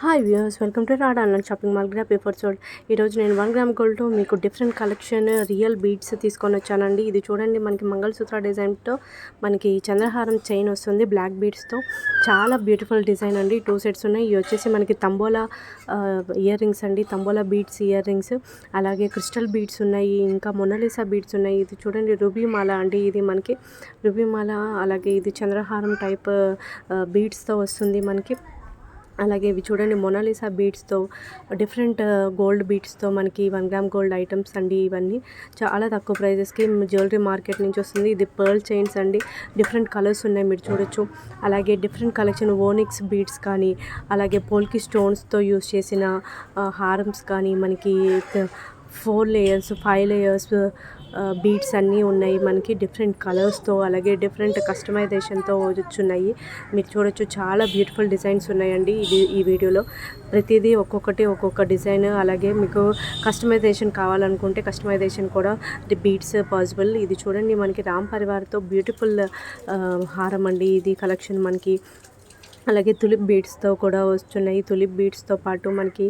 Hi viewers, welcome to Rada online shopping mall grab episode. ఈరోజు నేను 1 gram గోల్డ్తో మీకు different collection real beads తీసుకొని వచ్చానండి. ఇది చూడండి, మనకి మంగళసూత్ర డిజైన్తో మనకి చంద్రహారం చైన్ వస్తుంది బ్లాక్ బీడ్స్తో. చాలా బ్యూటిఫుల్ డిజైన్ అండి. 2 సెట్స్ ఉన్నాయి. ఇవి వచ్చేసి మనకి తంబోలా ఇయర్ రింగ్స్ అండి, తంబోలా బీడ్స్ ఇయర్ రింగ్స్, అలాగే క్రిస్టల్ బీడ్స్ ఉన్నాయి, ఇంకా మొనాలిసా బీడ్స్ ఉన్నాయి. ఇది చూడండి రూబీ మాల అండి, ఇది మనకి రూబీ మాల. అలాగే ఇది చంద్రహారం టైప్ బీడ్స్తో వస్తుంది మనకి. అలాగే ఇవి చూడండి మొనాలిసా బీడ్స్తో, డిఫరెంట్ గోల్డ్ బీడ్స్తో మనకి 1 గ్రామ్ గోల్డ్ ఐటమ్స్ అండి. ఇవన్నీ చాలా తక్కువ ప్రైజెస్కి జ్యువెలరీ మార్కెట్ నుంచి వస్తుంది. ఇది పర్ల్ చైన్స్ అండి, డిఫరెంట్ కలర్స్ ఉన్నాయి, మీరు చూడొచ్చు. అలాగే డిఫరెంట్ కలెక్షన్ ఓనిక్స్ బీడ్స్ కానీ, అలాగే పోల్కి స్టోన్స్తో యూస్ చేసిన హారమ్స్ కానీ, మనకి 4 లేయర్స్ 5 లేయర్స్ బీడ్స్ అన్నీ ఉన్నాయి మనకి డిఫరెంట్ కలర్స్తో. అలాగే డిఫరెంట్ కస్టమైజేషన్తో వచ్చున్నాయి, మీరు చూడొచ్చు. చాలా బ్యూటిఫుల్ డిజైన్స్ ఉన్నాయండి ఈ వీడియోలో. ప్రతిదీ ఒక్కొక్క డిజైన్. అలాగే మీకు కస్టమైజేషన్ కావాలనుకుంటే కస్టమైజేషన్ కూడా బీడ్స్ పాసిబుల్. ఇది చూడండి, మనకి రామ్ పరివార్తో బ్యూటిఫుల్ హారం అండి ఇది కలెక్షన్ మనకి. అలాగే తులిప్ బీడ్స్తో కూడా వస్తున్నాయి. తులిప్ బీడ్స్తో పాటు మనకి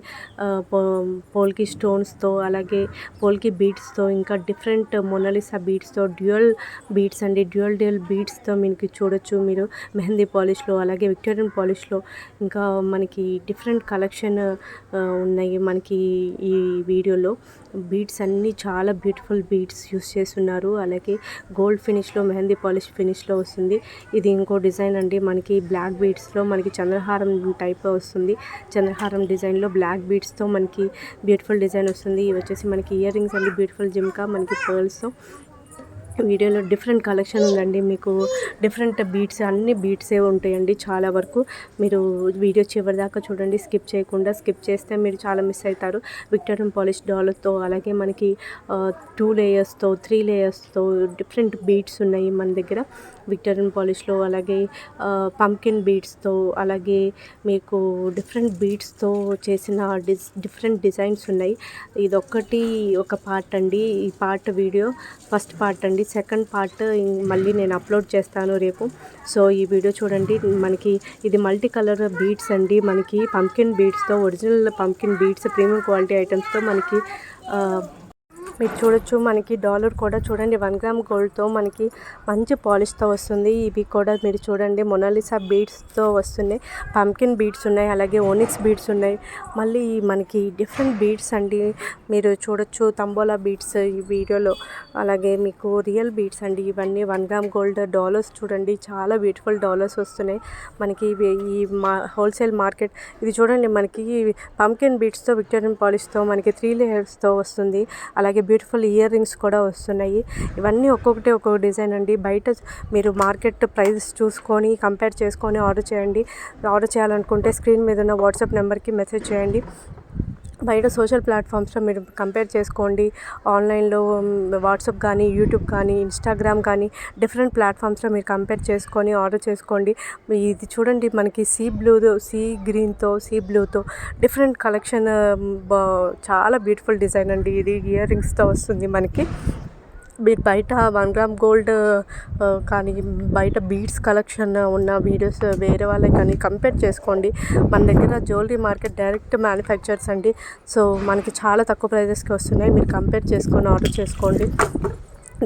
పోల్కి స్టోన్స్తో, అలాగే పోల్కి బీడ్స్తో, ఇంకా డిఫరెంట్ మొనాలిసా బీడ్స్తో, డ్యూయల్ బీడ్స్ అండి, డ్యూయల్ బీడ్స్తో మీకు చూడొచ్చు మీరు. మెహందీ పాలిష్లో, అలాగే విక్టోరియన్ పాలిష్లో, ఇంకా మనకి డిఫరెంట్ కలెక్షన్ ఉన్నాయి మనకి ఈ వీడియోలో. బీడ్స్ అన్నీ చాలా బ్యూటిఫుల్ బీడ్స్ యూస్ చేస్తున్నారు. అలాగే గోల్డ్ ఫినిష్లో, మెహందీ పాలిష్ ఫినిష్లో వస్తుంది. ఇది ఇంకో డిజైన్ అండి మనకి బ్లాక్ బీడ్స్లో, మనకి చంద్రహారం టైప్ వస్తుంది. చంద్రహారం డిజైన్లో బ్లాక్ బీడ్స్తో మనకి బ్యూటిఫుల్ డిజైన్ వస్తుంది. ఇవి వచ్చేసి మనకి ఇయర్ రింగ్స్ అండి, బ్యూటిఫుల్ జిమ్కా మనకి పర్ల్స్తో. వీడియోలో డిఫరెంట్ కలెక్షన్ ఉందండి మీకు. డిఫరెంట్ బీట్స్, అన్ని బీట్సే ఉంటాయండి చాలా వరకు. మీరు వీడియో చివరి దాకా చూడండి, స్కిప్ చేయకుండా. స్కిప్ చేస్తే మీరు చాలా మిస్ అవుతారు. విక్టోరియన్ పాలిష్ డాలర్తో, అలాగే మనకి 2 లేయర్స్తో 3 లేయర్స్తో డిఫరెంట్ బీట్స్ ఉన్నాయి మన దగ్గర విక్టోరియన్ పాలిష్లో. అలాగే పంకిన్ బీడ్స్తో, అలాగే మీకు డిఫరెంట్ బీడ్స్తో చేసిన డిఫరెంట్ డిజైన్స్ ఉన్నాయి. ఇదొక్కటి ఒక పార్ట్ అండి, ఈ పార్ట్ వీడియో ఫస్ట్ పార్ట్ అండి. సెకండ్ పార్ట్ మళ్ళీ నేను అప్లోడ్ చేస్తాను రేపు. సో ఈ వీడియో చూడండి. మనకి ఇది మల్టీ కలర్ బీడ్స్ అండి, మనకి పంకిన్ బీడ్స్తో, original pumpkin beads premium quality ఐటమ్స్తో మనకి మీరు చూడొచ్చు. మనకి డాలర్ కూడా చూడండి 1 గ్రామ్ గోల్డ్తో మనకి మంచి పాలిష్తో వస్తుంది. ఇవి కూడా మీరు చూడండి మొనాలిసా బీడ్స్తో వస్తున్నాయి, పంకిన్ బీడ్స్ ఉన్నాయి, అలాగే ఓనిక్స్ బీడ్స్ ఉన్నాయి. మళ్ళీ మనకి డిఫరెంట్ బీడ్స్ అండి, మీరు చూడొచ్చు. తంబోలా బీడ్స్ ఈ వీడియోలో. అలాగే మీకు రియల్ బీడ్స్ అండి ఇవన్నీ. 1 గ్రామ్ గోల్డ్ డాలర్స్ చూడండి, చాలా బ్యూటిఫుల్ డాలర్స్ వస్తున్నాయి మనకి ఈ హోల్సేల్ మార్కెట్. ఇది చూడండి, మనకి పంకిన్ బీడ్స్తో, విక్టోరియన్ పాలిష్తో మనకి 3 లేయర్స్తో వస్తుంది. అలాగే బ్యూటిఫుల్ ఇయర్ రింగ్స్ కూడా వస్తున్నాయి. ఇవన్నీ ఒక్కొక్క డిజైన్ అండి. బయట మీరు మార్కెట్ ప్రైస్ చూసుకొని కంపేర్ చేసుకొని ఆర్డర్ చేయండి. ఆర్డర్ చేయాలనుకుంటే స్క్రీన్ మీద ఉన్న వాట్సాప్ నెంబర్కి మెసేజ్ చేయండి. బయట సోషల్ ప్లాట్ఫామ్స్లో మీరు కంపేర్ చేసుకోండి. ఆన్లైన్లో వాట్సాప్ కానీ, యూట్యూబ్ కానీ, ఇన్స్టాగ్రామ్ కానీ, డిఫరెంట్ ప్లాట్ఫామ్స్లో మీరు కంపేర్ చేసుకొని ఆర్డర్ చేసుకోండి. ఇది చూడండి, మనకి సీ గ్రీన్తో, సీ బ్లూతో డిఫరెంట్ కలెక్షన్. చాలా బ్యూటిఫుల్ డిజైన్ అండి ఇది. ఇయర్ రింగ్స్తో వస్తుంది మనకి. మీరు బయట 1 గ్రామ్ గోల్డ్ కానీ, బయట బీడ్స్ కలెక్షన్ ఉన్న వీడియోస్ వేరే వాళ్ళకి కానీ కంపేర్ చేసుకోండి. మన దగ్గర జ్యువెలరీ మార్కెట్ డైరెక్ట్ మ్యానుఫ్యాక్చర్స్ అండి. సో మనకి చాలా తక్కువ ప్రైజెస్కి వస్తున్నాయి. మీరు కంపేర్ చేసుకొని ఆర్డర్ చేసుకోండి.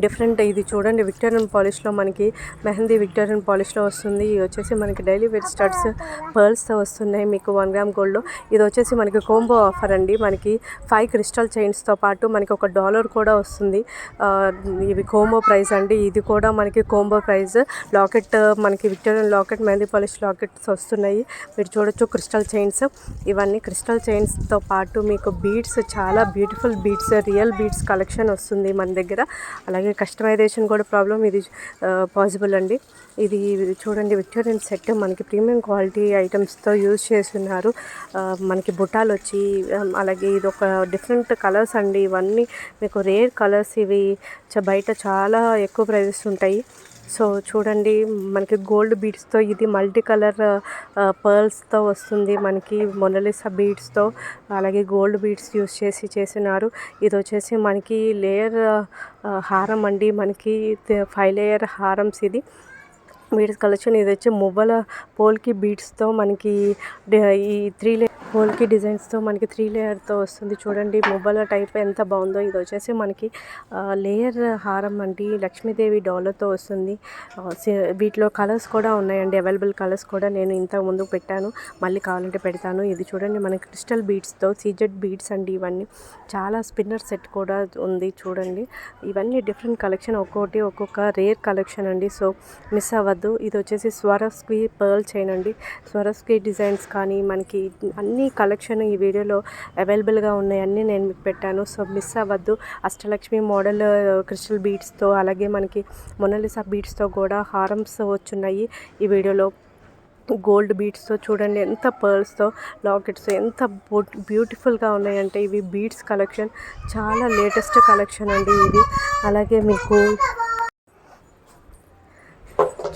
డిఫరెంట్ ఇది చూడండి, విక్టోరియన్ పాలిష్లో మనకి మెహందీ విక్టోరియన్ పాలిష్లో వస్తుంది. ఇది వచ్చేసి మనకి డైలీ వేర్ స్టడ్స్ పర్ల్స్తో వస్తున్నాయి మీకు 1 గ్రామ్ గోల్డ్లో. ఇది వచ్చేసి మనకి కోంబో ఆఫర్ అండి. మనకి 5 క్రిస్టల్ చైన్స్తో పాటు మనకి $1 కూడా వస్తుంది. ఇవి కోంబో ప్రైస్ అండి. ఇది కూడా మనకి కోంబో ప్రైస్. లాకెట్ మనకి Victorian locket, mehndi polish lockets వస్తున్నాయి, మీరు చూడొచ్చు. క్రిస్టల్ చైన్స్, ఇవన్నీ క్రిస్టల్ చైన్స్తో పాటు మీకు బీడ్స్, చాలా beautiful beads, real beads collection వస్తుంది మన దగ్గర. అలాగే కస్టమైజేషన్ కూడా ప్రాబ్లం ఇది పాసిబుల్ అండి. ఇది చూడండి, విక్టోరియన్ సెట్ మనకి ప్రీమియం క్వాలిటీ ఐటమ్స్తో యూజ్ చేస్తున్నారు. మనకి బుట్టాలు వచ్చి, అలాగే ఇది ఒక డిఫరెంట్ కలర్స్ అండి. ఇవన్నీ మీకు రేర్ కలర్స్. ఇవి బయట చాలా ఎక్కువ ప్రైజెస్ ఉంటాయి. సో చూడండి, మనకి గోల్డ్ బీడ్స్తో, ఇది మల్టీ కలర్ పర్ల్స్తో వస్తుంది మనకి, మొనాలిసా బీడ్స్తో, అలాగే గోల్డ్ బీడ్స్ యూస్ చేసి చేసినారు. ఇది వచ్చేసి మనకి లేయర్ హారం అండి, మనకి 5 లేయర్ హారమ్స్ ఇది. Beads collection. ఇది వచ్చి మువ్వల పోల్కి బీడ్స్తో మనకి ఈ 3 పోల్కి డిజైన్స్తో మనకి 3 లేయర్తో వస్తుంది చూడండి. మొబైల్ టైప్ ఎంత బాగుందో. ఇది వచ్చేసి మనకి లేయర్ హారం అండి, లక్ష్మీదేవి డాలర్తో వస్తుంది. వీటిలో కలర్స్ కూడా ఉన్నాయండి, అవైలబుల్ కలర్స్ కూడా నేను ఇంతకు ముందు పెట్టాను, మళ్ళీ కావాలంటే పెడతాను. ఇది చూడండి మనకి క్రిస్టల్ బీడ్స్తో సీజెడ్ బీడ్స్ అండి ఇవన్నీ. చాలా స్పిన్నర్ సెట్ కూడా ఉంది చూడండి. ఇవన్నీ డిఫరెంట్ కలెక్షన్, ఒక్కొక్కటి ఒక్కొక్క రేర్ కలెక్షన్ అండి. సో మిస్ అవ్వద్దు. ఇది వచ్చేసి స్వరస్కి పర్ల్ చైన్ అండి. స్వరస్కి డిజైన్స్ కానీ మనకి అన్ని కలెక్షన్ ఈ వీడియోలో అవైలబుల్గా ఉన్నాయి, అన్నీ నేను మీకు పెట్టాను. సో మిస్ అవ్వద్దు. అష్టలక్ష్మి మోడల్ క్రిస్టల్ బీడ్స్తో, అలాగే మనకి మొనాలిసా బీడ్స్తో కూడా హారమ్స్ వచ్చున్నాయి ఈ వీడియోలో. గోల్డ్ బీడ్స్తో చూడండి, ఎంత పర్ల్స్తో లాకెట్స్ ఎంత బ్యూటిఫుల్గా ఉన్నాయంటే ఇవి బీడ్స్ కలెక్షన్, చాలా లేటెస్ట్ కలెక్షన్ అండి ఇది. అలాగే మీకు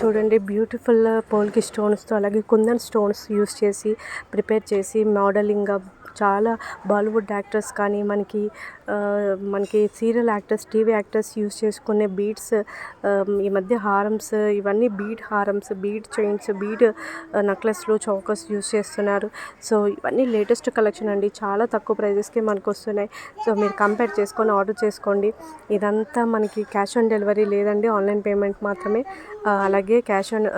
చూడండి బ్యూటిఫుల్ పోల్కి స్టోన్స్తో, అలాగే కుందన్ స్టోన్స్ యూస్ చేసి ప్రిపేర్ చేసి మోడలింగ్గా చాలా బాలీవుడ్ యాక్టర్స్ కానీ మనకి serial actors, TV actors use చేసుకునే బీడ్స్, ఈ మధ్య హారమ్స్, ఇవన్నీ బీడ్ హారమ్స్, బీడ్ చైన్స్, బీడ్ నెక్లెస్లు, చౌకర్స్ యూస్ చేస్తున్నారు. సో ఇవన్నీ లేటెస్ట్ కలెక్షన్ అండి, చాలా తక్కువ ప్రైజెస్కి మనకు వస్తున్నాయి. సో మీరు కంపేర్ చేసుకొని ఆర్డర్ చేసుకోండి. ఇదంతా మనకి క్యాష్ ఆన్ డెలివరీ లేదండి, ఆన్లైన్ పేమెంట్ మాత్రమే. అలాగే cash on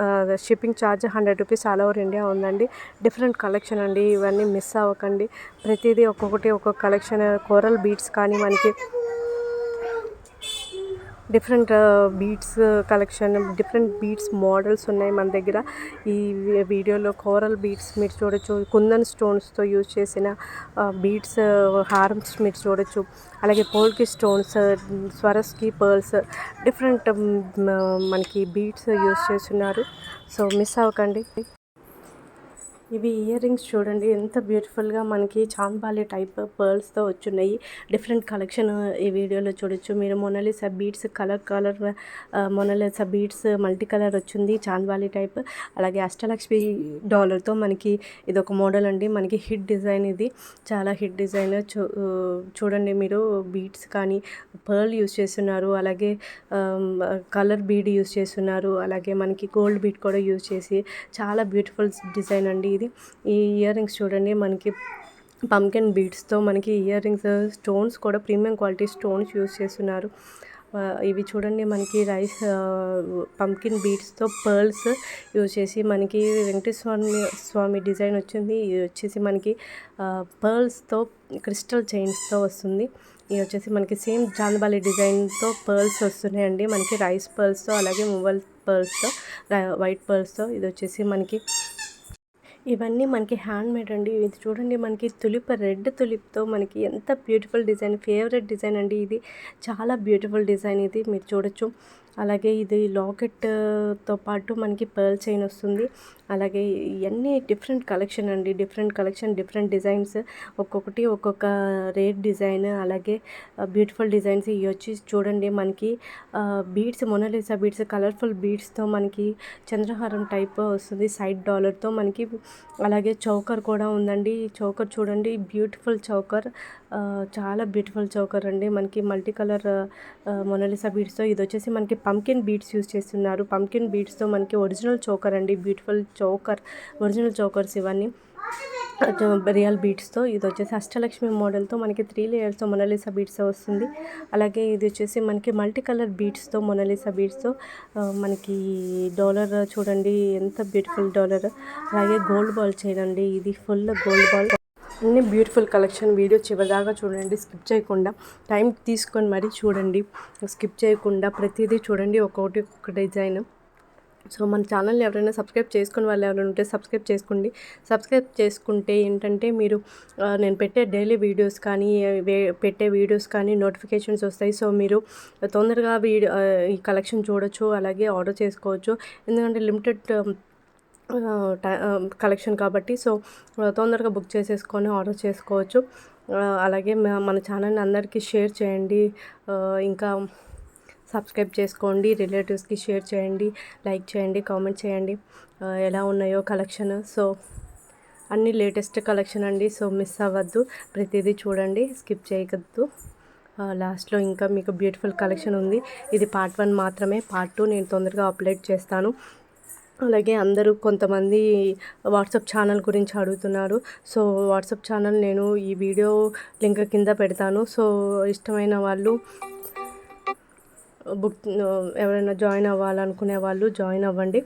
shipping charge 100 rupees all over India ఉందండి. డిఫరెంట్ కలెక్షన్ అండి, ఇవన్నీ మిస్ అవ్వకండి. ప్రతిదీ ఒక్కొక్కటి ఒక్కొక్క కలెక్షన్. కోరల్ బీడ్స్ కానీ మనకి different beads collection, different beads models ఉన్నాయి మన దగ్గర. ఈ వీడియోలో కోరల్ బీడ్స్ మీరు చూడొచ్చు, కుందన్ స్టోన్స్తో యూజ్ చేసిన బీడ్స్ హారమ్స్ మీరు చూడొచ్చు. అలాగే పోల్కి స్టోన్స్, స్వరస్కి పర్ల్స్, డిఫరెంట్ మనకి బీడ్స్ యూజ్ చేస్తున్నారు. సో మిస్ అవ్వకండి. ఇవి ఇయర్ రింగ్స్ చూడండి, ఎంత బ్యూటిఫుల్గా మనకి చాంద్బాలి టైప్ పర్ల్స్తో వచ్చున్నాయి. డిఫరెంట్ కలెక్షన్ ఈ వీడియోలో చూడొచ్చు మీరు. Mona Lisa beads colour Mona Lisa beads multi colour వచ్చింది, చాంద్బాలి టైప్. అలాగే అష్టలక్ష్మి డాలర్తో మనకి ఇది ఒక మోడల్ అండి, మనకి హిట్ డిజైన్, ఇది చాలా హిట్ డిజైన్. చూడండి మీరు, బీడ్స్ కానీ పర్ల్ యూస్ చేస్తున్నారు, అలాగే కలర్ బీడ్ యూస్ చేస్తున్నారు, అలాగే మనకి గోల్డ్ బీడ్ కూడా యూస్ చేసి చాలా బ్యూటిఫుల్ డిజైన్ అండి ఇది. ఈ ఇయర్ రింగ్స్ చూడండి మనకి పంకిన్ బీడ్స్తో మనకి ఇయర్ రింగ్స్, స్టోన్స్ కూడా ప్రీమియం క్వాలిటీ స్టోన్స్ యూస్ చేస్తున్నారు. ఇవి చూడండి మనకి పంకిన్ బీడ్స్తో పర్ల్స్ యూజ్ చేసి మనకి వెంకటేశ్వర స్వామి డిజైన్ వచ్చింది. ఇది వచ్చేసి మనకి పర్ల్స్తో క్రిస్టల్ చైన్స్తో వస్తుంది. ఇది వచ్చేసి మనకి సేమ్ చాందబాలి డిజైన్తో పర్ల్స్ వస్తున్నాయండి మనకి, రైస్ పర్ల్స్తో, అలాగే మొబైల్ పర్ల్స్తో, వైట్ పర్ల్స్తో. ఇది వచ్చేసి మనకి ఇవన్నీ మనకి హ్యాండ్ మేడ్ అండి. ఇది చూడండి మనకి రెడ్ తులిప్తో మనకి ఎంత బ్యూటిఫుల్ డిజైన్, ఫేవరెట్ డిజైన్ అండి ఇది. చాలా బ్యూటిఫుల్ డిజైన్ ఇది, మీరు చూడొచ్చు. అలాగే ఇది లాకెట్తో పాటు మనకి పర్ల్ చైన్ వస్తుంది. అలాగే ఇవన్నీ డిఫరెంట్ కలెక్షన్ అండి, డిఫరెంట్ డిజైన్స్, ఒక్కొక్కటి ఒక్కొక్క రేర్ డిజైన్. అలాగే బ్యూటిఫుల్ డిజైన్స్ ఇవి వచ్చి చూడండి మనకి బీడ్స్, మొనాలిసా బీడ్స్, కలర్ఫుల్ బీడ్స్తో మనకి చంద్రహారం టైప్ వస్తుంది, సైడ్ డాలర్తో మనకి. అలాగే చౌకర్ కూడా ఉందండి. చౌకర్ చూడండి, బ్యూటిఫుల్ చౌకర్, చాలా బ్యూటిఫుల్ చౌకర్ అండి మనకి, మల్టీ కలర్ మొనాలిసా బీడ్స్తో. ఇది వచ్చేసి మనకి పంకిన్ బీడ్స్ యూస్ చేస్తున్నారు, పంకిన్ బీడ్స్తో మనకి ఒరిజినల్ చౌకర్ అండి, బ్యూటిఫుల్ చౌకర్, ఒరిజినల్ చౌకర్స్ ఇవన్నీ రియల్ బీడ్స్తో. ఇది వచ్చేసి అష్టలక్ష్మి మోడల్తో మనకి 3 లేయర్స్తో మొనాలిసా బీడ్స్తో వస్తుంది. అలాగే ఇది వచ్చేసి మనకి మల్టీ కలర్ బీడ్స్తో మొనాలిసా బీడ్స్తో మనకి డాలర్ చూడండి, ఎంత బ్యూటిఫుల్ డాలర్. అలాగే గోల్డ్ బాల్ చేయండి, ఇది ఫుల్ గోల్డ్ బాల్. అన్ని బ్యూటిఫుల్ కలెక్షన్. వీడియో చివరిదాకా చూడండి, స్కిప్ చేయకుండా, టైం తీసుకొని మరీ చూడండి, స్కిప్ చేయకుండా ప్రతిదీ చూడండి, ఒక్కొక్క డిజైన్. సో మన ఛానల్ని ఎవరైనా సబ్స్క్రైబ్ చేసుకుని వాళ్ళు ఎవరైనా ఉంటే సబ్స్క్రైబ్ చేసుకోండి. సబ్స్క్రైబ్ చేసుకుంటే ఏంటంటే మీరు నేను పెట్టే డైలీ వీడియోస్ కానీ పెట్టే వీడియోస్ కానీ నోటిఫికేషన్స్ వస్తాయి. సో మీరు తొందరగా ఈ కలెక్షన్ చూడొచ్చు, అలాగే ఆర్డర్ చేసుకోవచ్చు. ఎందుకంటే లిమిటెడ్ కలెక్షన్ కాబట్టి. సో తొందరగా బుక్ చేసేసుకొని ఆర్డర్ చేసుకోవచ్చు. అలాగే మన ఛానల్ని అందరికీ షేర్ చేయండి, ఇంకా సబ్స్క్రైబ్ చేసుకోండి, రిలేటివ్స్కి షేర్ చేయండి, లైక్ చేయండి, కామెంట్ చేయండి ఎలా ఉన్నాయో కలెక్షన్. సో అన్ని లేటెస్ట్ కలెక్షన్ అండి. సో మిస్ అవ్వద్దు, ప్రతిదీ చూడండి, స్కిప్ చేయవద్దు. లాస్ట్లో ఇంకా మీకు బ్యూటిఫుల్ కలెక్షన్ ఉంది. ఇది పార్ట్ 1 మాత్రమే, పార్ట్ 2 నేను తొందరగా అప్లోడ్ చేస్తాను. అలాగే అందరూ కొంతమంది వాట్సాప్ ఛానల్ గురించి అడుగుతున్నారు. సో వాట్సాప్ ఛానల్ నేను ఈ వీడియో లింక్ కింద పెడతాను. సో ఇష్టమైన వాళ్ళు ఎవరైనా జాయిన్ అవ్వాలనుకునే వాళ్ళు జాయిన్ అవ్వండి.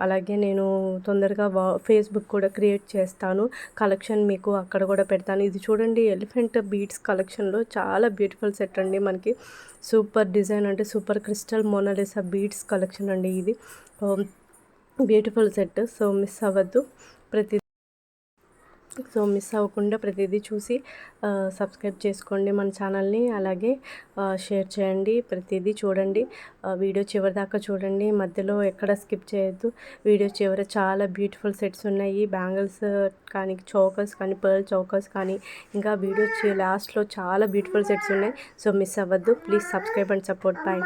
అలాగే నేను తొందరగా ఫేస్బుక్ కూడా క్రియేట్ చేస్తాను. కలెక్షన్ మీకు అక్కడ కూడా పెడతాను. ఇది చూడండి, ఎలిఫెంట్ బీడ్స్ కలెక్షన్లో చాలా బ్యూటిఫుల్ సెట్ అండి. మనకి సూపర్ డిజైన్ అంటే super crystal Mona Lisa beads collection అండి ఇది. Beautiful set. సో మిస్ అవ్వద్దు. మిస్ అవ్వకుండా ప్రతిదీ చూసి సబ్స్క్రైబ్ చేసుకోండి మన ఛానల్ని. అలాగే షేర్ చేయండి, ప్రతిదీ చూడండి. వీడియో చివరి దాకా చూడండి, మధ్యలో ఎక్కడ స్కిప్ చేయొద్దు. వీడియో చివర చాలా బ్యూటిఫుల్ సెట్స్ ఉన్నాయి. బ్యాంగిల్స్ కానీ, చోకర్స్ కానీ, పర్ల్ చోకర్స్ కానీ, ఇంకా వీడియో లాస్ట్లో చాలా బ్యూటిఫుల్ సెట్స్ ఉన్నాయి. సో మిస్ అవ్వద్దు. Please subscribe and support. Bye.